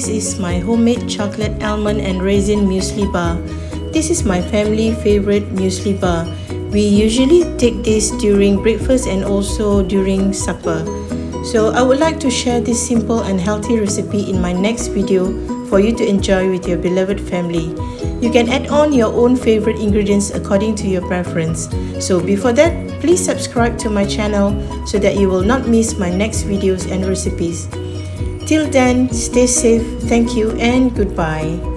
this is my homemade chocolate almond and raisin muesli bar. This is my family favorite muesli bar. We usually take this during breakfast and also during supper. So I would like to share this simple and healthy recipe in my next video for you to enjoy with your beloved family. You can add on your own favorite ingredients according to your preference. So before that, please subscribe to my channel so that you will not miss my next videos and recipes. Till then, stay safe, thank you and goodbye.